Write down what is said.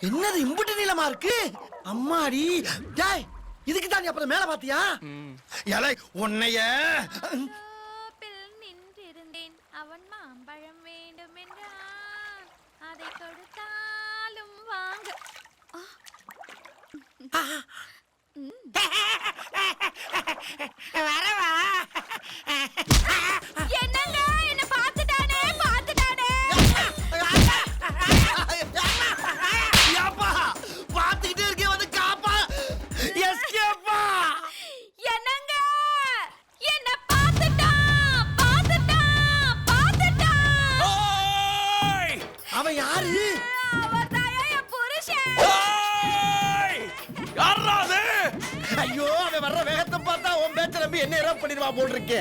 என்னது இம்புட்டு நீளமா இருக்கு? அம்மாடி, டேய் இதுக்கு தான் நீ அப்புறம் மேல பாத்தியா? ஏலே உன்னைய நின்றிருந்தேன். அவன் மாம்பழம் வேண்டும் என்றான், அதை கொடுத்தாலும் வாங்க. வரவா? என்னங்க என்ன பார்த்துட்டானே பார்த்துட்டானே. யாப்பா பாத்துக்கிட்டே இருக்கே, வந்து காப்பா. எஸ்கேப்பா. என்னங்க என்ன பார்த்துட்டான் பார்த்துட்டான் பார்த்துட்டான். ஓய்! அவன் யாரு? அவர்தான் என் புருஷன். ஓய்! யார்ரா அது? ஐயோ, அவன் வர்ற வேகத்தை பார்த்தா உன் பேச்ச நம்பி என்ன ஏறா பண்ணிடுவா போல் இருக்கே.